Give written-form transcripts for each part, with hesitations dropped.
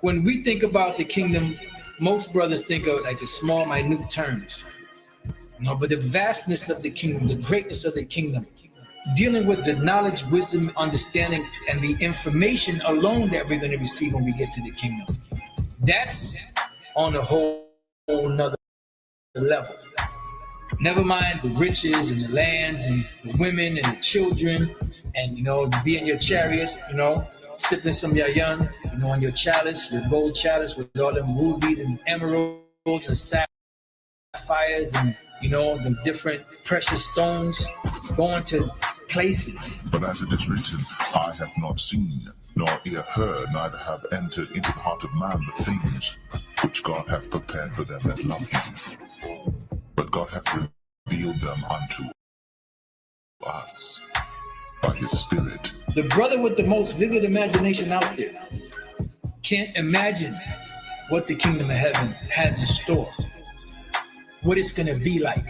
When we think about the kingdom, most brothers think of like the small, minute terms. But the vastness of the kingdom, the greatness of the kingdom, dealing with the knowledge, wisdom, understanding, and the information alone that we're going to receive when we get to the kingdom. That's on a whole nother level. Never mind the riches and the lands and the women and the children, and be in your chariot, sipping some yayan, on your chalice, your gold chalice with all them rubies and emeralds and sapphires and the different precious stones, going to places. But as it is written, eye hath not seen, nor ear heard, neither have entered into the heart of man the things which God hath prepared for them that love him. But God hath revealed them unto us by his Spirit. The brother with the most vivid imagination out there can't imagine what the kingdom of heaven has in store, what it's going to be like.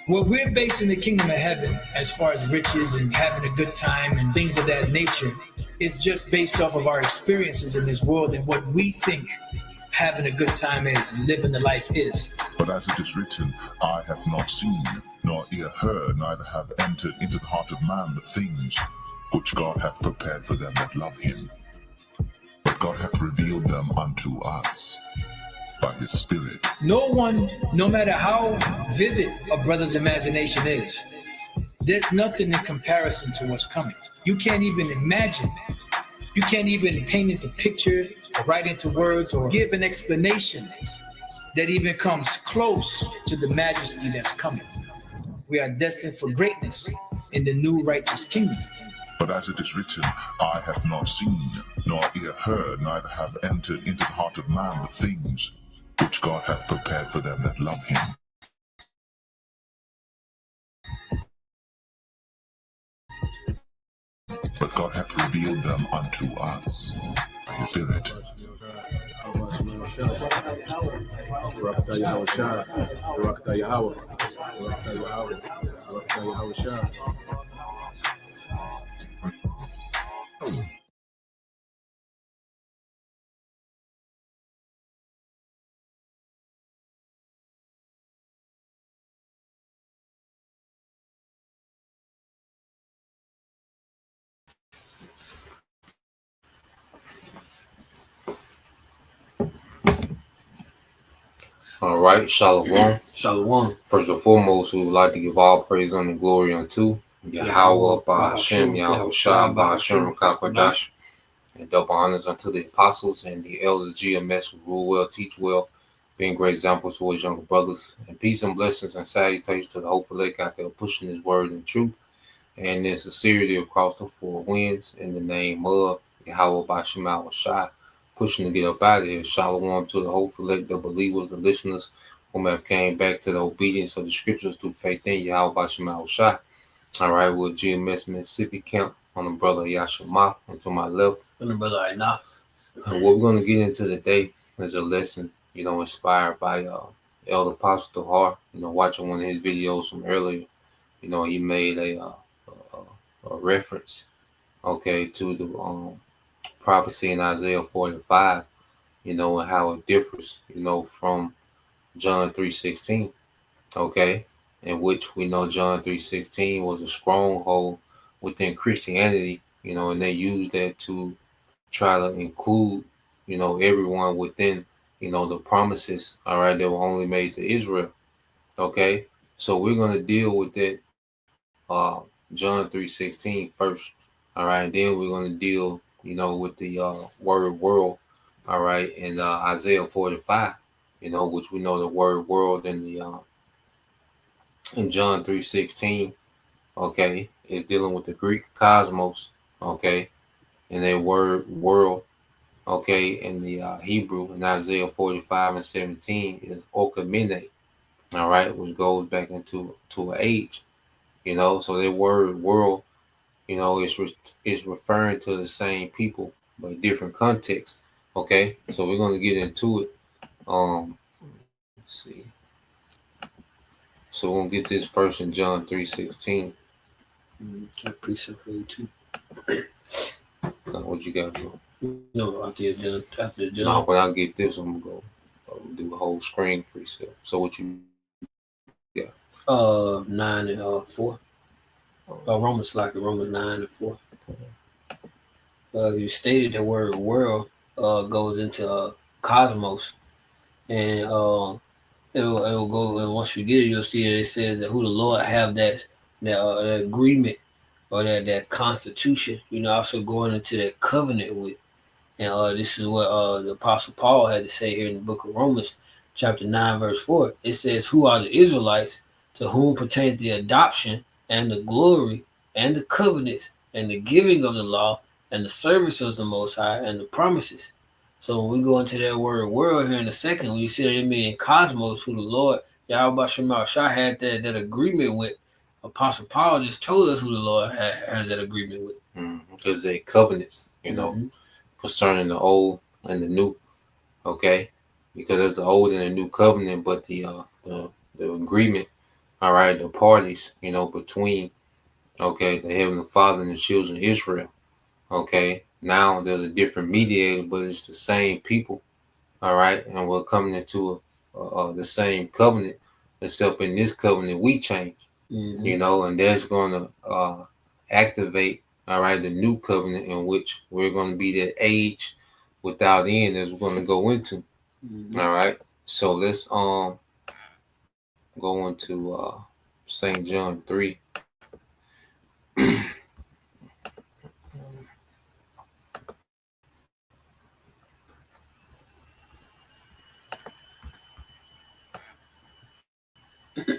What we're basing the kingdom of heaven as far as riches and having a good time and things of that nature is just based off of our experiences in this world and what we think having a good time is and living the life is. But as it is written, eye hath not seen, nor ear heard, neither have entered into the heart of man the things which God hath prepared for them that love him. But God hath revealed them unto us by his Spirit. No one, no matter how vivid a brother's imagination is, there's nothing in comparison to what's coming. You can't even imagine that. You can't even paint into picture or write into words or give an explanation that even comes close to the majesty that's coming. We are destined for greatness in the new righteous kingdom. But as it is written, eye hath not seen, nor ear heard, neither have entered into the heart of man the things which God hath prepared for them that love him. But God hath revealed them unto us by his Spirit. All right, Shalom. Shalom. First and foremost, we would like to give all praise and glory unto Yahweh, Bahashem, Yahweh Shah, Bahashem, Kakwadash, and double honors unto the apostles and the elders GMS who rule well, teach well, being great examples towards younger brothers. And peace and blessings and salutations to the hopeful lake out there pushing his word and truth and in sincerity across the four winds in the name of Yahweh, Bahashem, Yahweh Shah. Pushing to get up out of here. Shalom to the hopeful, the believers, the listeners whom have came back to the obedience of the scriptures through faith in Yahweh Bashim Shah. All right, with GMS Mississippi camp on the brother Yashima, and to my left, and the brother Ainaf. And what we're going to get into today is a lesson, inspired by Elder Apostle Tahar. Watching one of his videos from earlier, he made a reference, to the prophecy in Isaiah 45, and how it differs, from John 3:16, in which we know John 3:16 was a stronghold within Christianity, and they used that to try to include, everyone within, the promises, all right, that were only made to Israel, So we're going to deal with that John 3:16 first, all right, and then we're going to deal with the word world, all right, in Isaiah 45, which we know the word world in the in John 3:16, is dealing with the Greek cosmos, and the word world, in the Hebrew in Isaiah 45 and 17 is okamine, all right, which goes back into an age, so the word world, it's referring to the same people, but different context. So we're going to get into it. Let's see. So we'll get this first in John 3:16. A precept for you too. What you got, bro? No, after the No, John. but I'll get this. I'm gonna go do a whole screen precept. So what you 9 and 4. Romans 9 and 4. You stated the word world goes into cosmos, and it'll go, and once you get it, you'll see that it says that who the Lord have that agreement or that constitution, also going into that covenant with. And this is what the Apostle Paul had to say here in the book of Romans, chapter 9, verse 4. It says, who are the Israelites to whom pertain the adoption and the glory and the covenants and the giving of the law and the service of the Most High and the promises. So when we go into that word world here in a second, when you see that it means cosmos, who the Lord, Yahweh Shema Shah had that agreement with, Apostle Paul just told us who the Lord has that agreement with. Because they covenants, concerning the old and the new, okay? Because there's the old and the new covenant, but the agreement, all right, the parties, between, okay, the Heavenly Father and the children of Israel, okay? Now there's a different mediator, but it's the same people, all right? And we're coming into the same covenant, except in this covenant we change, and that's going to activate, all right, the new covenant in which we're going to be that age without end as we're going to go into. All right. So let's go into St. John 3.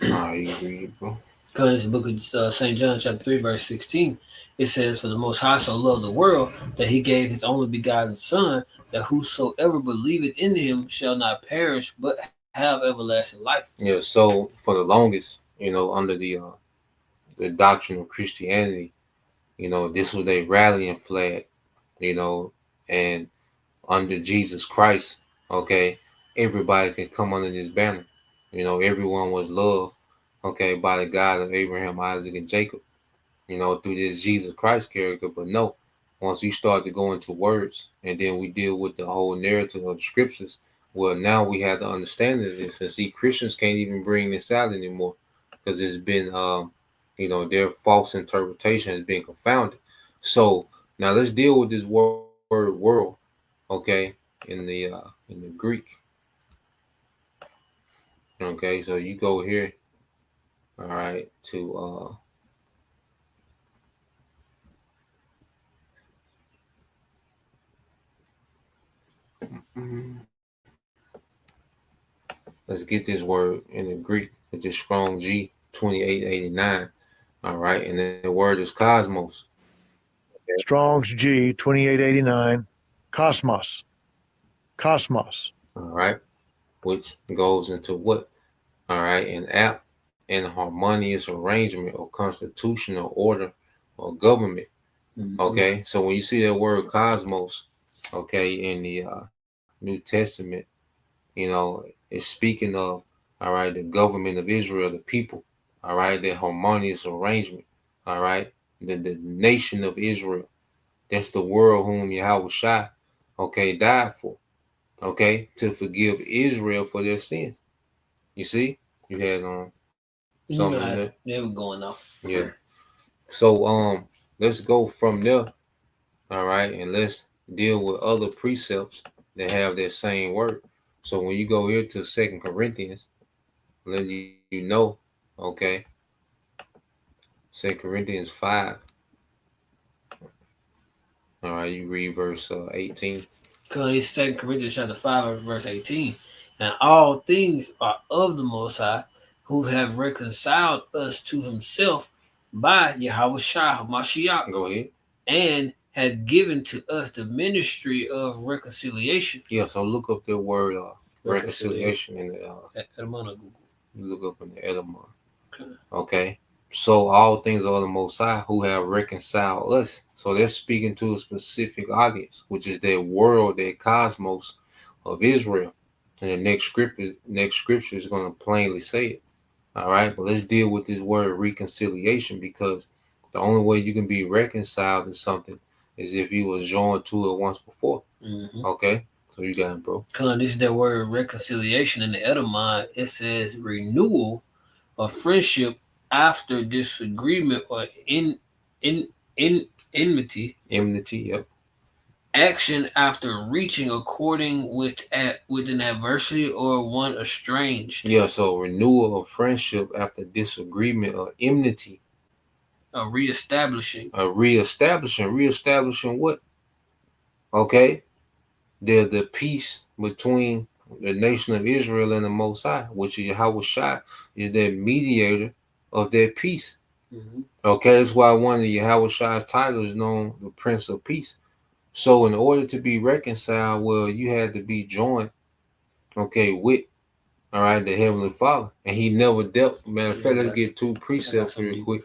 All right, you read, bro. Because the book of St. John chapter 3, verse 16, it says, for the Most High so loved the world that he gave his only begotten Son, that whosoever believeth in him shall not perish, but have everlasting life. Yeah, so for the longest, under the doctrine of Christianity, this was a rallying flag, and under Jesus Christ, okay, everybody can come under this banner. Everyone was loved, okay, by the God of Abraham, Isaac, and Jacob, through this Jesus Christ character. But no, once you start to go into words and then we deal with the whole narrative of the scriptures, well, now we have to understand this. And see, Christians can't even bring this out anymore because it's been, their false interpretation has been confounded. So now let's deal with this word world, okay, in the Greek. Okay, so you go here, all right, to let's get this word in the Greek, which is Strong G 2889. All right, and then the word is cosmos. Okay. Strong's G 2889, cosmos. Cosmos. All right, which goes into what? All right, an apt and harmonious arrangement or constitutional order or government. Okay, so when you see that word cosmos, okay, in the New Testament, it's speaking of, all right, the government of Israel, the people, all right, the harmonious arrangement, all right, the nation of Israel. That's the world whom Yahweh Shai, okay, died for, okay, to forgive Israel for their sins. You see, you had something there. They were going off. Yeah. So let's go from there, all right, and let's deal with other precepts that have that same word. So when you go here to 2 Corinthians, let you know, okay, 2 Corinthians 5. All right, you read verse 18. Because it's 2 Corinthians chapter 5, verse 18. And all things are of the Most High, who have reconciled us to himself by Yahweh Shai HaMashiach. Go ahead. And had given to us the ministry of reconciliation. Yeah, so look up the word reconciliation in the Edamon. You look up in the Edamon. Okay. So all things are the Most High who have reconciled us. So they're speaking to a specific audience, which is that world, that cosmos of Israel. And the next scripture is going to plainly say it. All right, but let's deal with this word reconciliation, because the only way you can be reconciled to something is if you was joined to it once before. Okay, so you got it, bro. This is that word reconciliation in the Edomite. It says renewal of friendship after disagreement or in enmity. Enmity, yep. Action after reaching according with an adversity or one estranged. Yeah, so renewal of friendship after disagreement or enmity. Reestablishing. Reestablishing what? Okay, the peace between the nation of Israel and the Most High, which is Yahweh Shai, is that mediator of that peace. Okay, that's why one of Yahweh Shai's titles is known the Prince of Peace. So in order to be reconciled, well, you had to be joined, okay, with, all right, the Heavenly Father. And he never dealt. Matter of fact, let's get two precepts real quick.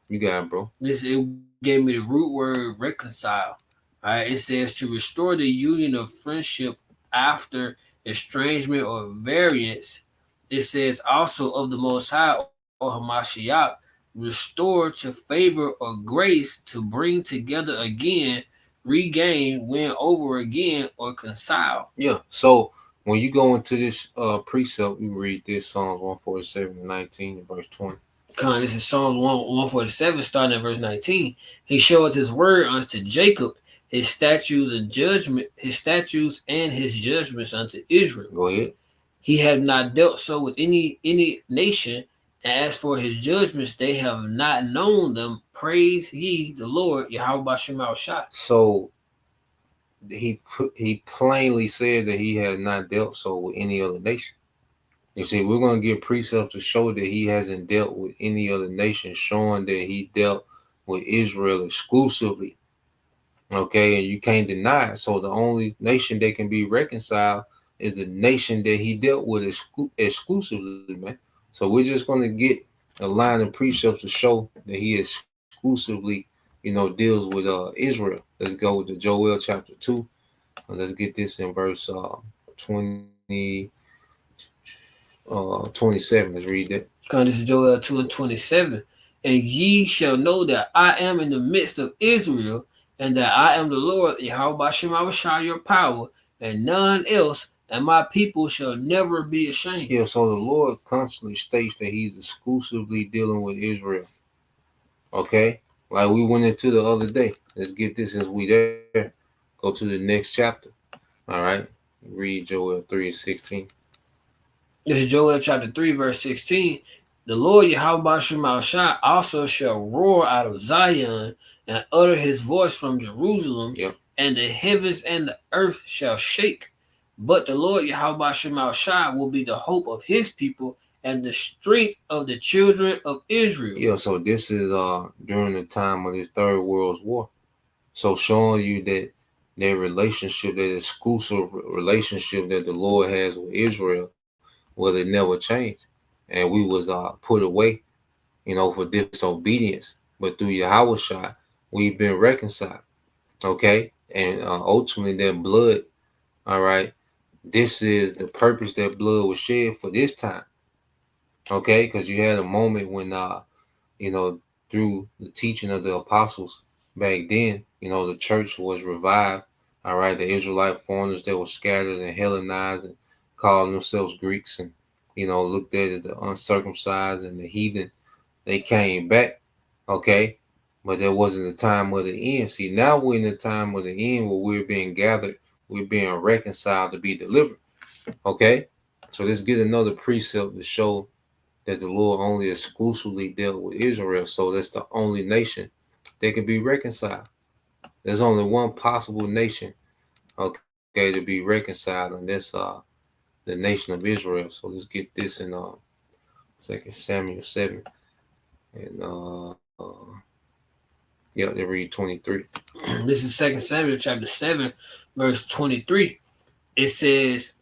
You got it, bro. It gave me the root word reconcile. All right, it says to restore the union of friendship after estrangement or variance. It says also of the Most High or Hamashiach, restore to favor or grace, to bring together again, regain, win over again, or reconcile. Yeah. So when you go into this precept, you read this Psalms 147:19 verse 20. This is Psalms 147, starting at verse 19. He showed his word unto Jacob, his statutes and his judgments unto Israel. Go ahead. He had not dealt so with any nation, and as for his judgments, they have not known them. Praise ye the Lord, Yahweh B'Shem Shai. So he plainly said that he has not dealt so with any other nation. You see, we're going to get precepts to show that he hasn't dealt with any other nation, showing that he dealt with Israel exclusively. Okay, and you can't deny it. So the only nation that can be reconciled is the nation that he dealt with exclusively, man. So we're just going to get a line of precepts to show that he exclusively, deals with Israel. Let's go with the Joel chapter 2. Let's get this in verse 27. Let's read that. This is Joel 2:27. And ye shall know that I am in the midst of Israel, and that I am the Lord, Yahweh B'Shem Shai, your power, and none else, and my people shall never be ashamed. Yeah, so the Lord constantly states that he's exclusively dealing with Israel. Okay? Like we went into the other day. Let's get this as we there. Go to the next chapter. All right? Read Joel 3:16. This is Joel chapter 3, verse 16. The Lord Yahweh B'Shem Shai also shall roar out of Zion and utter his voice from Jerusalem, and the heavens and the earth shall shake. But the Lord Yahweh B'Shem Shai will be the hope of his people and the strength of the children of Israel. Yeah, so this is during the time of this Third World War. So showing you that their relationship, that exclusive relationship that the Lord has with Israel, well, it never changed. And we was put away, for disobedience. But through Yahweh Shai, we've been reconciled. Okay? And ultimately that blood, all right, this is the purpose that blood was shed for this time. Okay? Because you had a moment when, through the teaching of the apostles back then, the church was revived. All right? The Israelite foreigners that were scattered and Hellenized and called themselves Greeks and, looked at as the uncircumcised and the heathen, they came back. Okay? But there wasn't the time of the end. See, now we're in the time of the end where we're being gathered, we're being reconciled to be delivered. Okay? So let's get another precept to show that the Lord only exclusively dealt with Israel. So that's the only nation that can be reconciled. There's only one possible nation, okay, to be reconciled, and that's the nation of Israel. So let's get this in 2 Samuel 7. And they read 23. This is 2 Samuel chapter 7, verse 23. It says,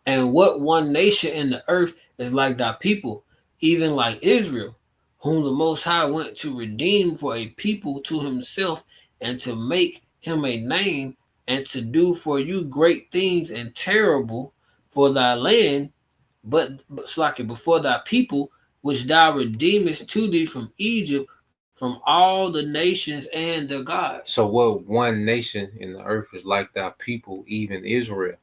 and what one nation in the earth is like thy people, even like Israel, whom the Most High went to redeem for a people to himself and to make him a name, and to do for you great things and terrible for thy land, before thy people, which thou redeemest to thee from Egypt, from all the nations and the gods. So what one nation in the earth is like thy people, even Israel?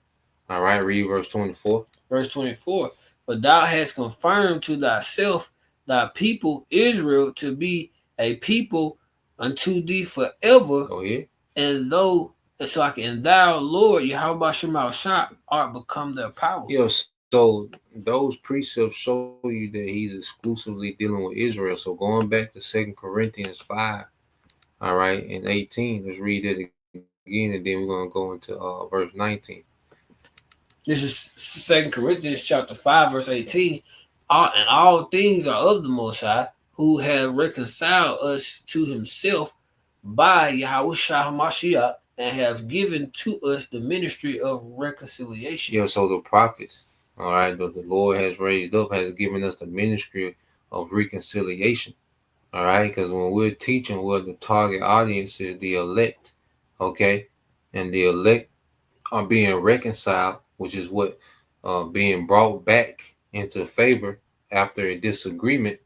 All right, read verse 24. Verse 24. But thou hast confirmed to thyself thy people Israel to be a people unto thee forever, Go ahead. and thou, Lord Yahweh Shema Shah, art become their power. Yes. So those precepts show you that he's exclusively dealing with Israel. So going back to 2 Corinthians 5, all right, and 18, let's read it again, and then we're going to go into verse 19. This is 2 Corinthians chapter 5, verse 18. All things are of the Most High, who have reconciled us to himself by Yahweh HaMashiach, and have given to us the ministry of reconciliation. Yeah, so the prophets, all right, that the Lord has raised up, has given us the ministry of reconciliation, all right, because when we're teaching, the target audience is the elect, okay, and the elect are being reconciled, which is what being brought back into favor after a disagreement.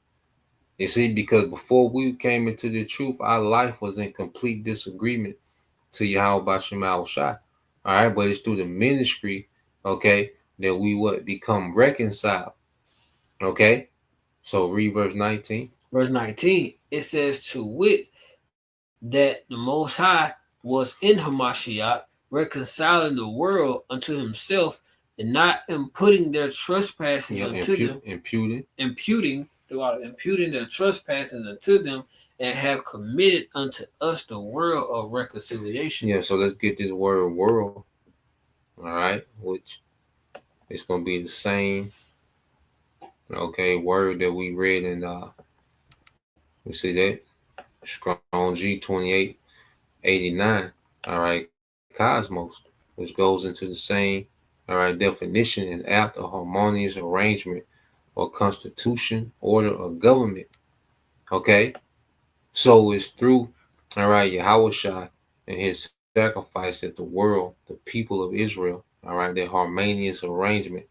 You see, because before we came into the truth, our life was in complete disagreement to Yahweh Shema Shai. All right, but it's through the ministry, okay, that we become reconciled. Okay, so read verse 19. Verse 19, it says, to wit, that the Most High was in Hamashiach, reconciling the world unto himself, and not imputing their trespasses unto them, imputing their trespasses unto them, and have committed unto us the world of reconciliation. Yeah, so let's get this word world, all right, which is going to be the same, okay, word that we read in, we see that, Strong G 2889, all right, cosmos, which goes into the same, all right, definition and apt or harmonious arrangement or constitution, order, or government. Okay, so it's through, all right, Yahushua and his sacrifice that the world, the people of Israel, all right, their harmonious arrangement,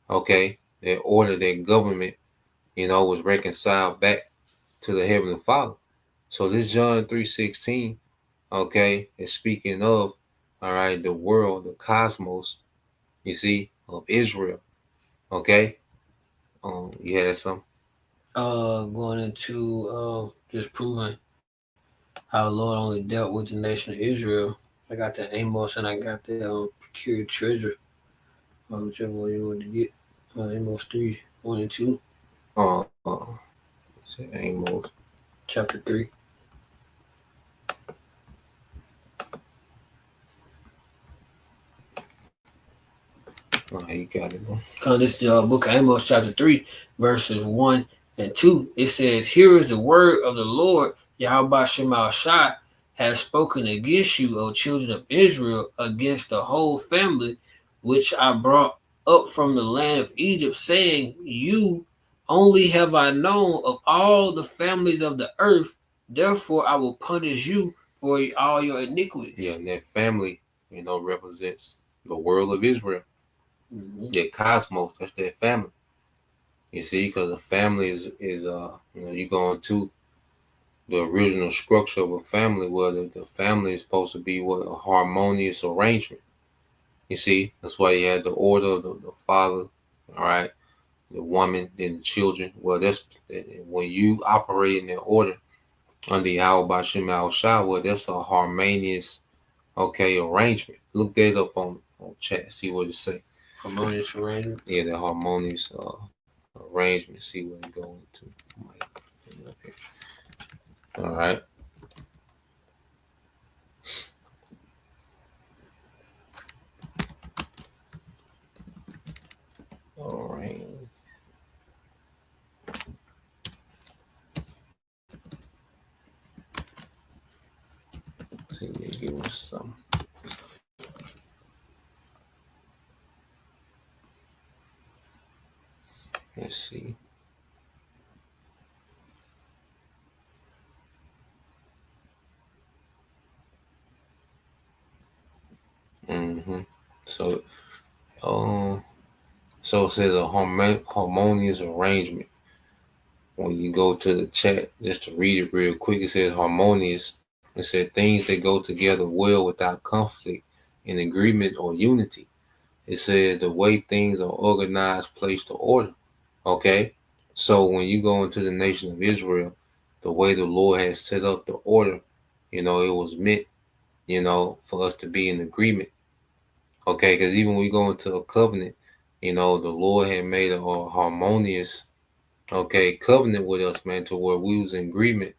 okay, their order, their government, was reconciled back to the Heavenly Father. So this John 3:16, okay, is speaking of, all right, the world, the cosmos, you see, of Israel. Okay, you had some. Going into just proving how the Lord only dealt with the nation of Israel. I got the Amos and I got the procured treasure. Whichever one you want to get. Amos 3, 1 and 2. Amos chapter 3. You got it, bro. This is the book of Amos, chapter 3, verses 1 and 2. It says, here is the word of the Lord, Yahweh Shema Shai, has spoken against you, O children of Israel, against the whole family, which I brought up from the land of Egypt, saying, you only have I known of all the families of the earth, therefore I will punish you for all your iniquities. Yeah, and that family, represents the world of Israel. Mm-hmm. The cosmos, that's their family. You see, because a family is you go into the original structure of a family, where the family is supposed to be a harmonious arrangement. You see, that's why you had the order of the father, all right, the woman, then the children. Well, that's when you operate in that order under Yahweh Shem Al Shah, well, that's a harmonious, okay, arrangement. Look that up on chat, see what it say. Harmonious arrangement. Yeah, the harmonious arrangement. See where it going to. All right. All right. See, give us some. Let's see. Mm-hmm. So, um, so it says a harmonious arrangement. When you go to the chat, just to read it real quick, it says harmonious. It said things that go together well without conflict, in agreement or unity. It says the way things are organized, placed to order. Okay? So when you go into the nation of Israel, the way the Lord has set up the order, it was meant, for us to be in agreement. Okay? Because even when we go into a covenant, the Lord had made a harmonious, okay, covenant with us, man, to where we was in agreement,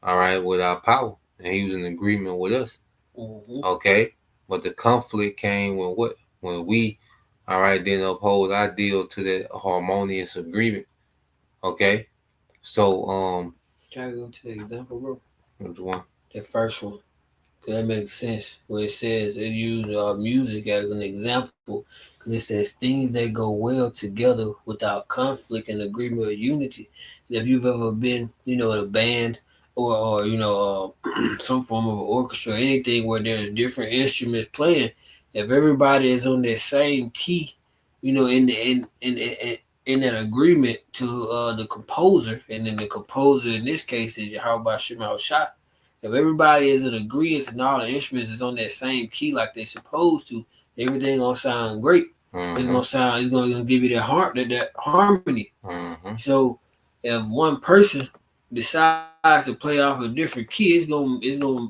all right, with our power. And he was in agreement with us. Mm-hmm. Okay? But the conflict came when what? When we, all right, didn't uphold our deal to that harmonious agreement. Okay? So, Can I go to the example, bro? which one? The first one. Because that makes sense. Where it says it used music as an example. Because it says things that go well together without conflict and agreement or unity. And if you've ever been, in a band or some form of an orchestra, anything where there's different instruments playing, if everybody is on that same key, in that agreement to the composer, and then the composer in this case is Yahweh Shema Shah. If everybody is in agreement and all the instruments is on that same key like they're supposed to, everything gonna sound great. It's Mm-hmm. gonna sound. It's gonna give you that harmony. Mm-hmm. So if one person decides to play off a different key, it's gonna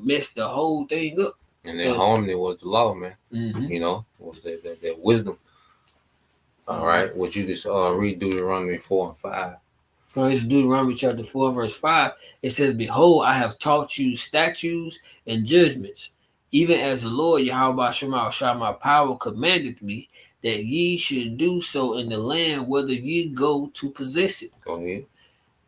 mess the whole thing up. And that So, harmony was the law, man. mm-hmm. Was that wisdom. All right. Would you just read Deuteronomy 4 and 5? First Deuteronomy chapter 4, verse 5, it says, Behold, I have taught you statutes and judgments, even as the Lord Yahweh Shema my power commanded me, that ye should do so in the land whether ye go to possess it. Go ahead.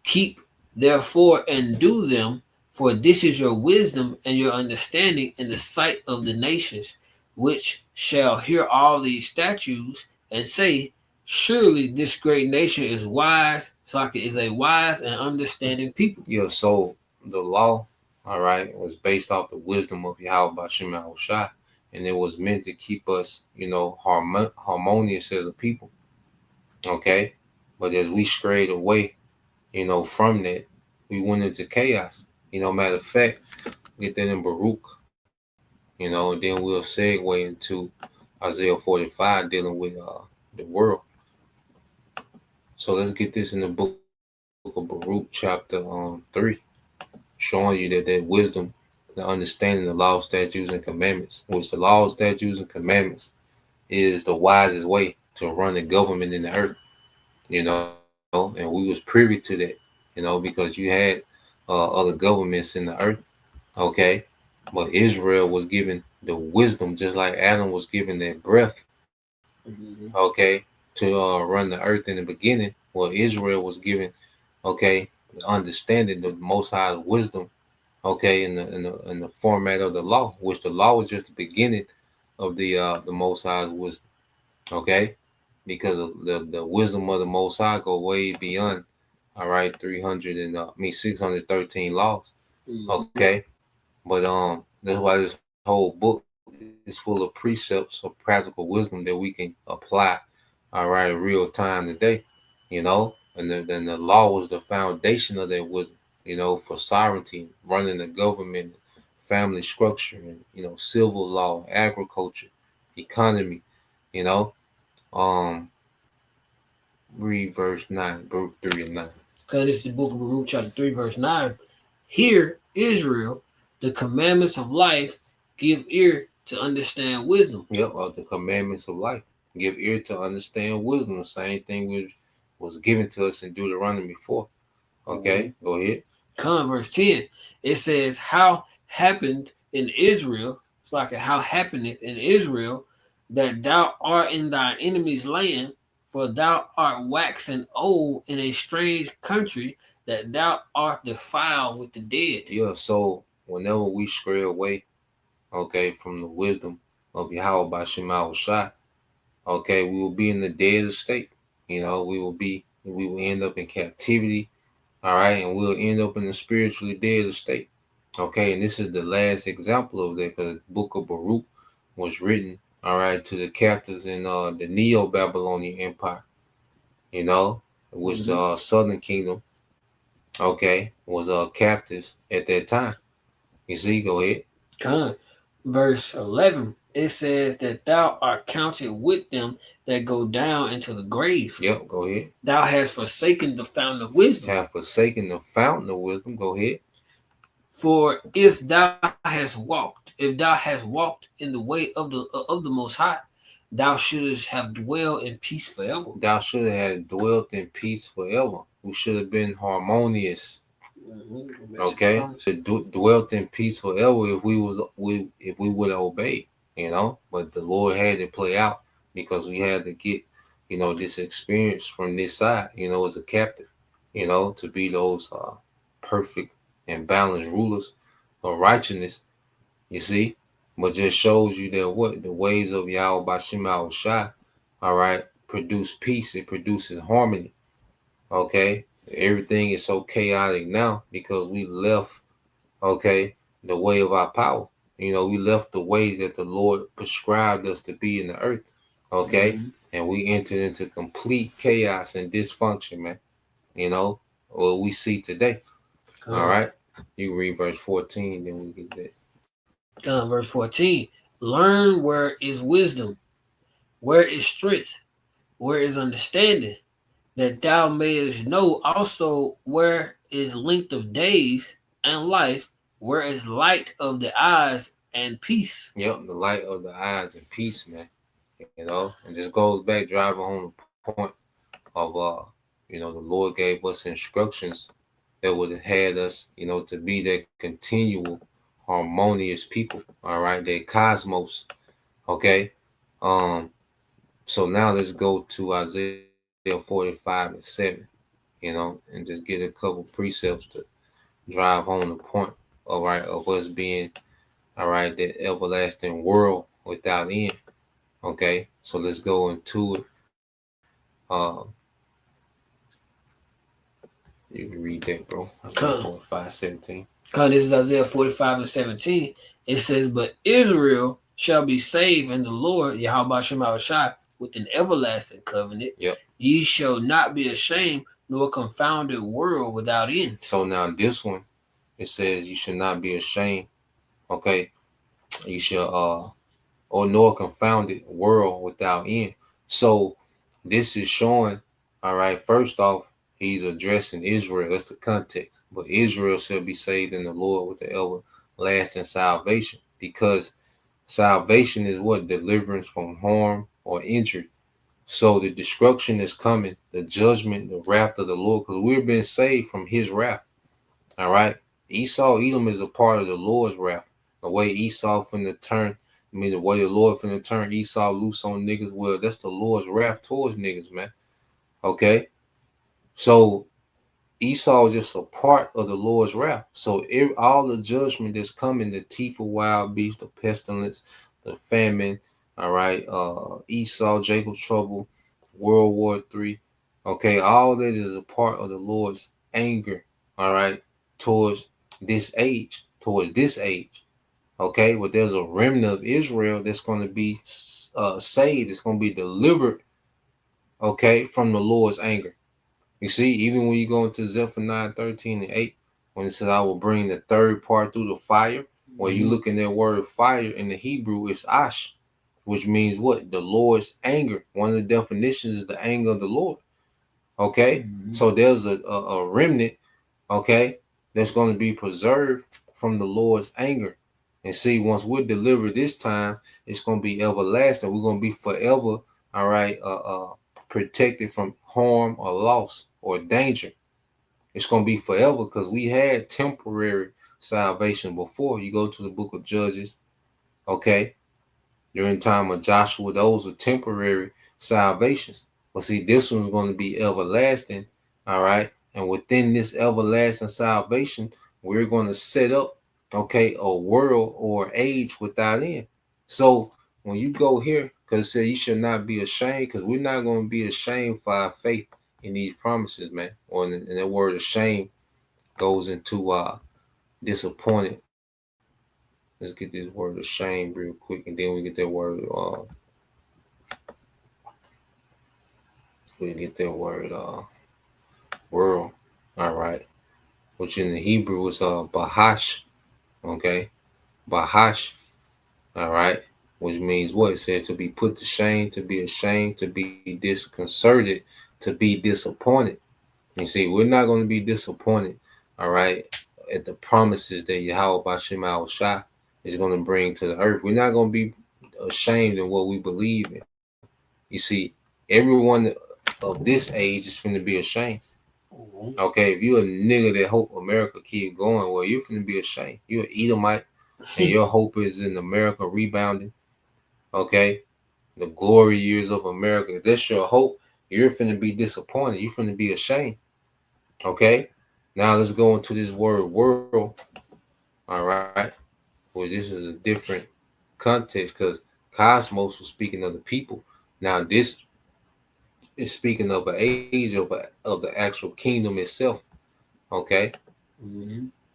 Keep therefore and do them, for this is your wisdom and your understanding in the sight of the nations, which shall hear all these statutes and say, Surely this great nation is wise. Saka is a wise and understanding people. Yeah, so the law, all right, was based off the wisdom of Yahweh Shema Shai, and it was meant to keep us, harmonious as a people. Okay? But as we strayed away, from that, we went into chaos. Matter of fact, get that in Baruch, and then we'll segue into Isaiah 45 dealing with the world. So let's get this in the book of Baruch, chapter 3, showing you that wisdom, the understanding the law, statutes, and commandments, which the law, statutes, and commandments is the wisest way to run the government in the earth, and we was privy to that, because you had other governments in the earth, okay, but Israel was given the wisdom, just like Adam was given that breath, okay, to run the earth in the beginning. Well, Israel was given, okay, the understanding, the Most High's wisdom, okay, in the format of the law, which the law was just the beginning of the Most High's wisdom, okay, because of the wisdom of the Most High go way beyond, all right, 613 laws, okay, but that's why this whole book is full of precepts of practical wisdom that we can apply, all right, real time today, and then the law was the foundation of that wisdom, for sovereignty, running the government, family structure, and civil law, agriculture, economy, you know. Read verse 9, Baruch 3 and 9. Okay, this is the book of Baruch, chapter 3, verse 9. Hear, Israel, the commandments of life, give ear to understand wisdom. Yep, the commandments of life. Give ear to understand wisdom. The same thing which was given to us in Deuteronomy 4. Okay, go ahead. Come, verse 10. It says, How happened in Israel, it's like how happeneth in Israel, that thou art in thine enemy's land, for thou art waxen old in a strange country, that thou art defiled with the dead. Yeah, so whenever we stray away, okay, from the wisdom of Yahweh by Shema Shai, okay, we will be in the dead state. We will end up in captivity, all right, and we'll end up in the spiritually dead state. Okay, and this is the last example of that, because the book of Baruch was written, all right, to the captives in the Neo-Babylonian Empire, you know, which the Southern Kingdom, okay, was captives at that time. You see, go ahead. Verse 11, it says that thou art counted with them that go down into the grave. Yep, go ahead. Thou hast forsaken the fountain of wisdom. Have forsaken the fountain of wisdom. Go ahead. For if thou hast walked in the way of the Most High, thou shouldest have dwelled in peace forever. Thou should have dwelt in peace forever. We should have been harmonious. Okay, dwelt in peace forever if we would obey, you know. But the Lord had to play out because we had to get, you know, this experience from this side, you know, as a captive, you know, to be those perfect and balanced rulers of righteousness. You see, but just shows you that what the ways of Yahweh Bashim Shai, all right, produce peace. It produces harmony. Okay. Everything is so chaotic now because we left, okay, the way of our power. You know, we left the way that the Lord prescribed us to be in the earth, okay? And we entered into complete chaos and dysfunction, man. You know, what we see today. All right? You read verse 14, then we get that. Verse 14, learn where is wisdom, where is strength, where is understanding, that thou mayest know also where is length of days and life, where is light of the eyes and peace. Yep, the light of the eyes and peace, man. You know, and this goes back driving home the point of you know, the Lord gave us instructions that would have had us, you know, to be that continual harmonious people. All right, that cosmos. Okay. So now let's go to Isaiah 45:7, you know, and just get a couple precepts to drive home the point, all right, of us being, all right, that everlasting world without end. Okay, so let's go into it. You can read that, bro. 45:17. This is Isaiah 45:17. It says, but Israel shall be saved in the Lord, Yahweh Shema Shai, with an everlasting covenant. Yep. Ye shall not be ashamed, nor confounded world without end. So now this one, it says you should not be ashamed. Okay. You shall or nor confounded world without end. So this is showing, all right, first off, he's addressing Israel. That's the context. But Israel shall be saved in the Lord with the everlasting salvation, because salvation is what? Deliverance from harm or injury. So the destruction is coming, the judgment, the wrath of the Lord, because we're being saved from his wrath. All right. Esau, Edom is a part of the Lord's wrath. The way Esau finna turn, the way the Lord finna turn Esau loose on niggas, well, that's the Lord's wrath towards niggas, man. Okay. So Esau is just a part of the Lord's wrath. So all the judgment that's coming, the teeth of wild beasts, the pestilence, the famine, all right, Esau, Jacob's trouble, World War III. Okay, all that is a part of the Lord's anger, all right, towards this age. Okay, but there's a remnant of Israel that's going to be saved. It's going to be delivered, okay, from the Lord's anger. You see, even when you go into Zephaniah 13:8, when it says, I will bring the third part through the fire, where you look in that word fire in the Hebrew, it's ash, which means what? The Lord's anger. One of the definitions is the anger of the Lord. Okay, so there's a remnant, okay, that's going to be preserved from the Lord's anger. And see, once we're delivered this time, it's going to be everlasting. We're going to be forever, all right, protected from harm or loss or danger. It's going to be forever, because we had temporary salvation before. You go to the book of Judges, okay, during the time of Joshua, those were temporary salvations. But see, this one's going to be everlasting, all right? And within this everlasting salvation, we're going to set up, okay, a world or age without end. So when you go here, because it says you should not be ashamed, because we're not going to be ashamed for our faith in these promises, man. Or in that word, ashamed goes into disappointed, Let's get this word ashamed real quick, and then we get that word. We get that word world. All right, which in the Hebrew is bahash. Okay, bahash. All right, which means what? It says to be put to shame, to be ashamed, to be disconcerted, to be disappointed. You see, we're not going to be disappointed, all right, at the promises that Yahweh Bashem Al Shah is going to bring to the earth. We're not going to be ashamed in what we believe in. You see, everyone of this age is going to be ashamed. Okay, if you're a nigga that hope America keep going, well, you're going to be ashamed. You're an Edomite, and your hope is in America rebounding. Okay, the glory years of America. If that's your hope, you're finna be disappointed. You're finna be ashamed. Okay, now let's go into this word world. All right, well, this is a different context because cosmos was speaking of the people. Now this is speaking of an age of the actual kingdom itself. Okay,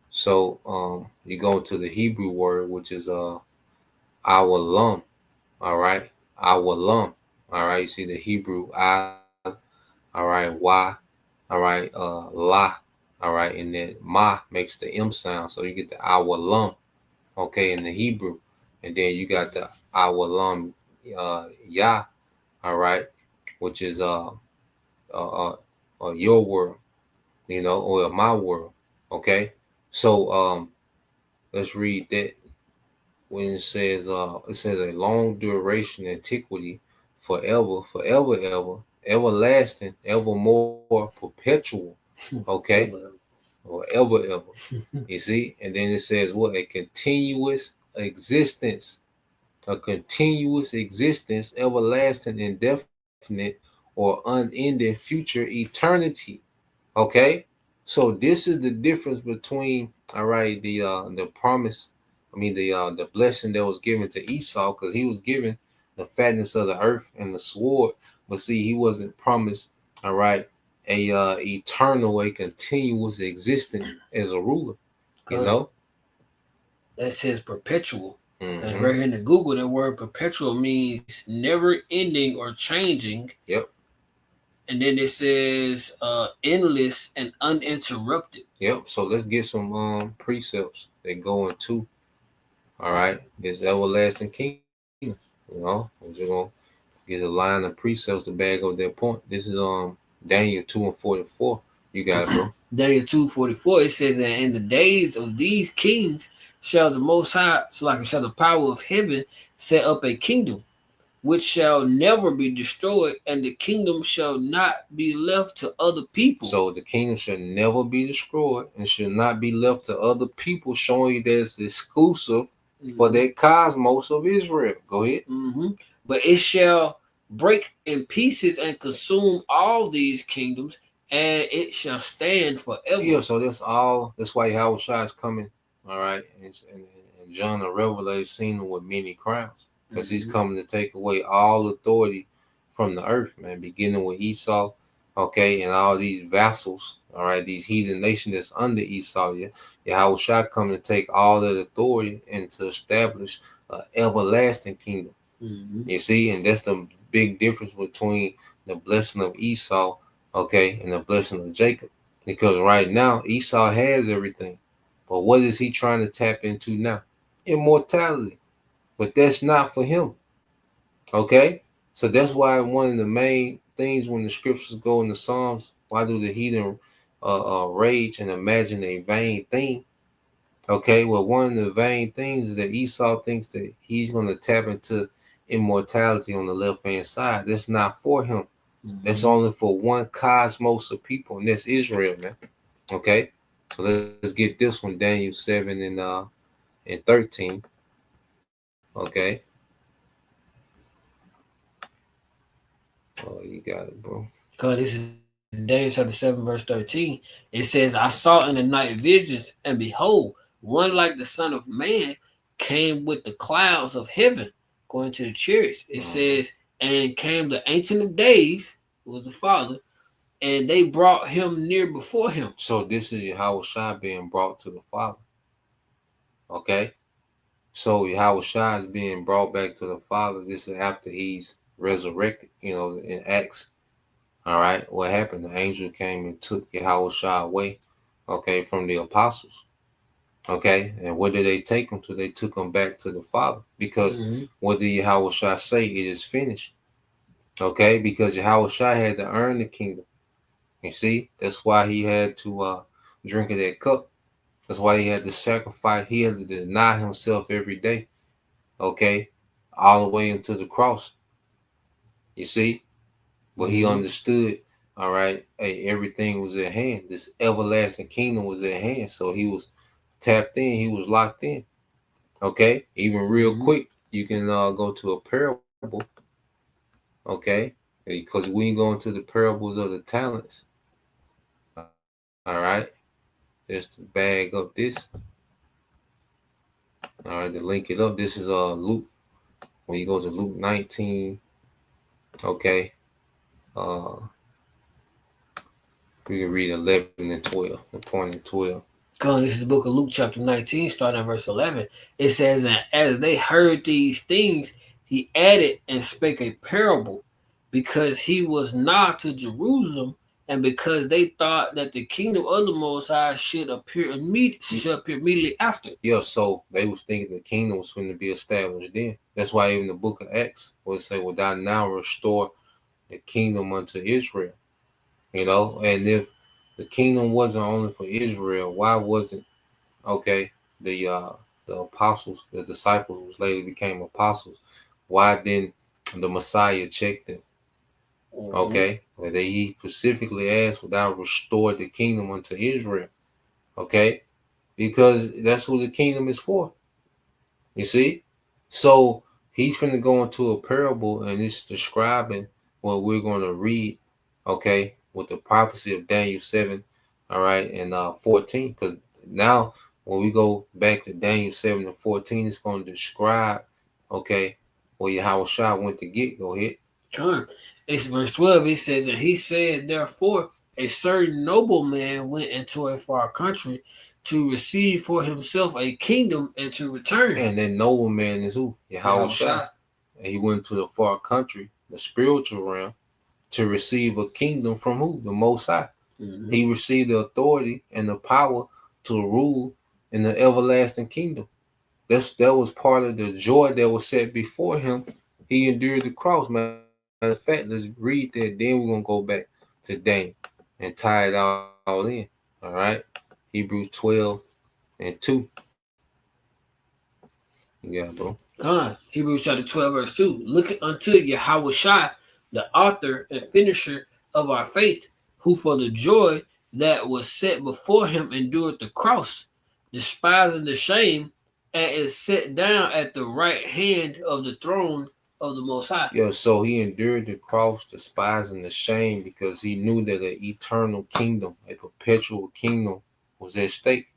so you go into the Hebrew word, which is awalam. All right, awalam. All right, you see the Hebrew I. All right, Y. All right, La. All right, and then Ma makes the M sound, so you get the awalam. Okay, in the Hebrew, and then you got the awalam Ya. All right, which is your world, you know, or my world. Okay, so let's read that when it says a long duration, antiquity, forever, ever, everlasting, evermore, perpetual. Okay, or ever. You see, and then it says what? A continuous existence, everlasting, indefinite, or unending future eternity. Okay, so this is the difference between the promise. I mean the blessing that was given to Esau, because he was given the fatness of the earth and the sword, but see, he wasn't promised a eternal, a continuous existence as a ruler. You know, that says perpetual. mm-hmm. And right here in the Google, the word perpetual means never ending or changing. Yep. And then it says endless and uninterrupted. Yep. So let's get some precepts that go into this everlasting kingdom. You know, we're just gonna get a line of precepts to bag up that point. This is Daniel 2:44. You got it, bro. Daniel 2:44. It says that in the days of these kings shall the Most High, shall the power of heaven set up a kingdom, which shall never be destroyed, and the kingdom shall not be left to other people. So the kingdom shall never be destroyed and should not be left to other people, showing you that it's exclusive for that cosmos of Israel. Go ahead. But it shall break in pieces and consume all these kingdoms, and it shall stand forever. Yeah, so that's why Yahweh Shai is coming. All right, and John the Revelator seen him with many crowns, because he's coming to take away all authority from the earth, man, beginning with Esau, okay, and all these vassals, all right, these heathen nations that's under Esau. Yahweh Shai coming to take all that authority and to establish an everlasting kingdom. You see, and that's the big difference between the blessing of Esau, okay, and the blessing of Jacob. Because right now, Esau has everything. But what is he trying to tap into now? Immortality. But that's not for him. Okay? So that's why one of the main things when the scriptures go in the Psalms, why do the heathen rage and imagine a vain thing? Okay, well, one of the vain things is that Esau thinks that he's going to tap into immortality on the left-hand side. That's not for him. That's only for one cosmos of people, and that's Israel, man. Okay? So let's get this one, Daniel 7 and 13. Okay. Oh, you got it, bro. Because this is Daniel chapter 7, verse 13. It says, I saw in the night visions, and behold, one like the Son of Man came with the clouds of heaven, going to the chariots. It says, and came the Ancient of Days, who was the Father, and they brought him near before him. So this is Yahweh Shai being brought to the Father. Okay? So Yahushua is being brought back to the Father. This is after he's resurrected, in Acts. All right. What happened? The angel came and took Yahushua away, okay, from the apostles. Okay. And where did they take him to? They took him back to the Father. Because what did Yahushua say? It is finished. Okay. Because Yahushua had to earn the kingdom. You see? That's why he had to drink of that cup. That's why he had to sacrifice. He had to deny himself every day. Okay. All the way into the cross. You see? But he understood, all right, hey, everything was at hand. This everlasting kingdom was at hand. So he was tapped in. He was locked in. Okay. Even real quick, you can go to a parable. Okay. Because when you go into the parables of the talents, all right, just to bag up this. All right, to link it up, this is Luke. When you go to Luke 19, okay, we can read 11 and 12, the point in 12. This is the book of Luke chapter 19, starting at verse 11. It says, and as they heard these things, he added and spake a parable, because he was nigh to Jerusalem, and because they thought that the kingdom of the Most High should appear immediately after. Yeah, so they was thinking the kingdom was going to be established then. That's why even the book of Acts would say, "Will thou now restore the kingdom unto Israel?" And if the kingdom wasn't only for Israel, why wasn't the apostles, the disciples, who later became apostles? Why didn't the Messiah check them? Okay, he specifically asked, "Will thou restore the kingdom unto Israel?" Okay, because that's what the kingdom is for. You see, so he's finna go into a parable, and it's describing what we're going to read. Okay, with the prophecy of Daniel 7, all right, and 14. Because now when we go back to Daniel 7 and 14, it's going to describe, okay, where Yahushua went to get. Go ahead. Sure. It's verse 12. It says, and he said, therefore, a certain nobleman went into a far country to receive for himself a kingdom and to return. And that nobleman is who? Yahushua. And he went to the far country, the spiritual realm, to receive a kingdom from who? The Most High. He received the authority and the power to rule in the everlasting kingdom. That was part of the joy that was set before him. He endured the cross. Matter of fact, let's read that. Then we're going to go back to Daniel and tie it all in. All right. Hebrews 12 and 2. Yeah, bro. Hebrews chapter 12, verse 2. Look unto Yahushua, the author and finisher of our faith, who for the joy that was set before him endured the cross, despising the shame, and is set down at the right hand of the throne of the Most High. Yeah, so he endured the cross, despising the shame, because he knew that an eternal kingdom, a perpetual kingdom, was at stake.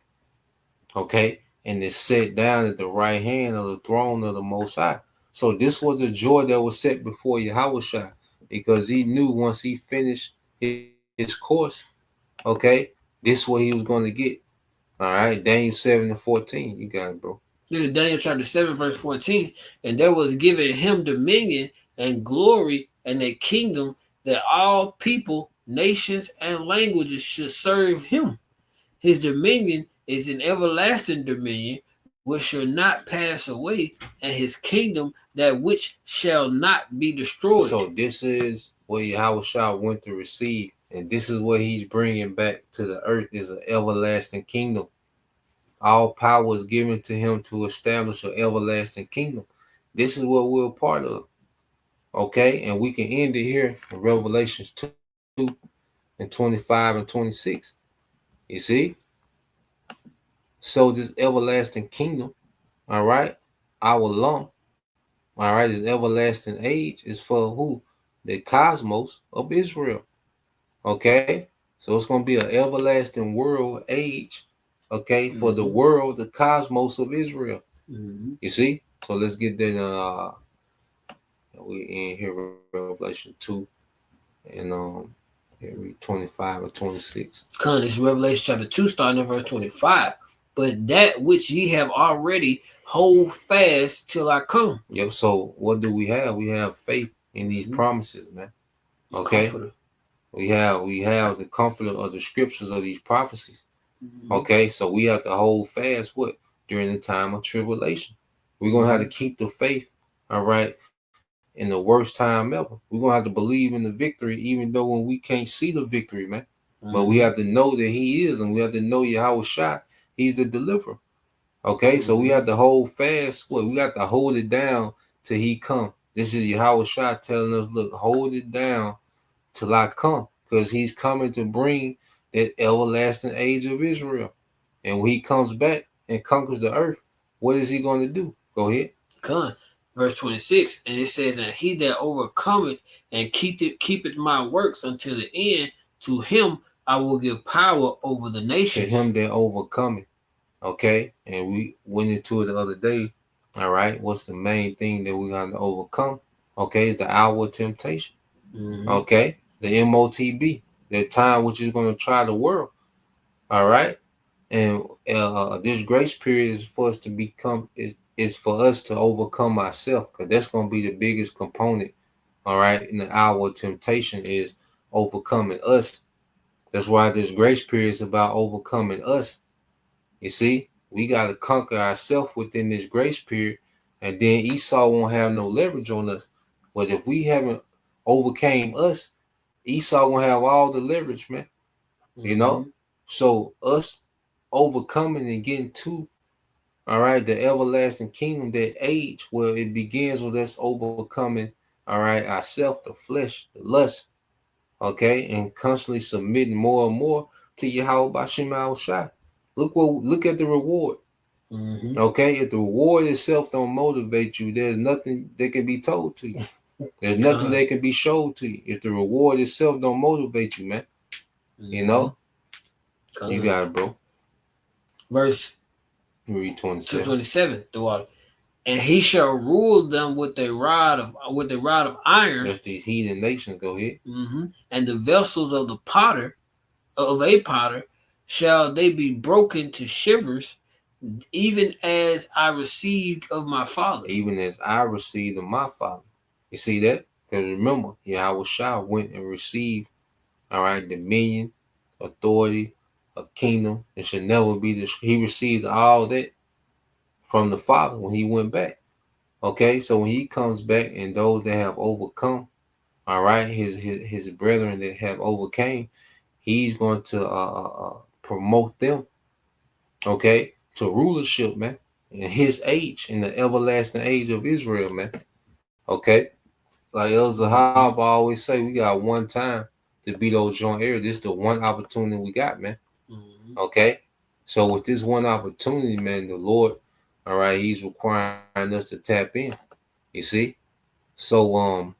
Okay, and is set down at the right hand of the throne of the Most High. So this was a joy that was set before Yahushua, because he knew once he finished his course, okay, this is what he was going to get. All right, Daniel 7 and 14. You got it, bro. Daniel chapter 7, verse 14. And there was given him dominion and glory and a kingdom, that all people, nations, and languages should serve him. His dominion is an everlasting dominion which shall not pass away, and his kingdom that which shall not be destroyed. So this is what Yahushua went to receive, and this is what he's bringing back to the earth, is an everlasting kingdom. All power is given to him to establish an everlasting kingdom. This is what we're a part of. Okay, and we can end it here in Revelations 2 and 25 and 26. You see? So this everlasting kingdom, all right, our lump, all right, this everlasting age is for who? The cosmos of Israel. Okay, so it's going to be an everlasting world age, okay, for the world, the cosmos of Israel. You see? So let's get that. We in here, Revelation 2, and read 25 or 26. This is Revelation chapter 2, starting at verse 25. but that which ye have already hold fast till I come. Yep. So what do we have? We have faith in these promises, man. Okay. Comforter. We have the comfort of the scriptures of these prophecies. Mhm. Okay, so we have to hold fast what during the time of tribulation. We're gonna have to keep the faith, all right, in the worst time ever. We're gonna have to believe in the victory, even though when we can't see the victory, man. But we have to know that He is, and we have to know Yahweh Shai, He's the deliverer. Okay, so we have to hold fast. What we have to hold it down till He come. This is Yahweh Shai telling us, look, hold it down till I come, because He's coming to bring that everlasting age of Israel. And when He comes back and conquers the earth, what is He going to do? Go ahead. Come. Verse 26, and it says, and he that overcometh and keepeth my works until the end, to him I will give power over the To nations. him that overcoming. Okay, and we went into it the other day. All right, what's the main thing that we got to overcome? Okay, it's the hour of temptation. Okay, the MOTB, that time which is going to try the world. All right, and this grace period is for us to become. Is for us to overcome ourselves, because that's going to be the biggest component. All right, in the hour of temptation is overcoming us. That's why this grace period is about overcoming us. You see, we got to conquer ourselves within this grace period, and then Esau won't have no leverage on us. But if we haven't overcame us, Esau won't have all the leverage, man. You know, so us overcoming and getting to, all right, the everlasting kingdom, that age where it begins with us overcoming, all right, ourselves, the flesh, the lust, okay, and constantly submitting more and more to Yahweh Bashim Shai. Look at the reward. Okay, if the reward itself don't motivate you, there's nothing that can be told to you. There's nothing that can be showed to you. If the reward itself don't motivate you, man, you know, you got it, bro. Verse Read 27. 27, the water. And he shall rule them with a rod of iron. That's these heathen nations. Go ahead. And the vessels of a potter shall they be broken to shivers, even as I received of my father. Even as I received of my father. You see that? Because remember, Yahweh Shai went and received, all right, dominion, authority, a kingdom. It should never be he received all that from the Father when he went back. Okay, so when he comes back, and those that have overcome, all right, his brethren that have overcame, he's going to promote them, okay, to rulership, man, in his age, in the everlasting age of Israel, man. Okay, like El Zahab always say, we got one time to beat those joint areas. This is the one opportunity we got, man. Okay, so with this one opportunity, man, the Lord, all right, He's requiring us to tap in. You see, so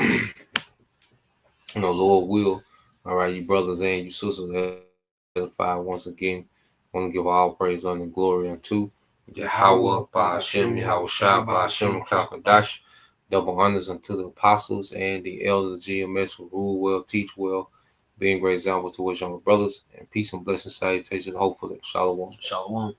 you know, Lord will, all right, you brothers and you sisters, edify once again. I want to give all praise, honor, and glory unto Yahweh, Ba'ashem, Yahweh Shai, Ba'ashem, Kakadash. Double honors unto the apostles and the elders of GMS who rule well, teach well, being great example to which younger brothers, and peace and blessings, salutations, hopefully. Shalom. Shalom.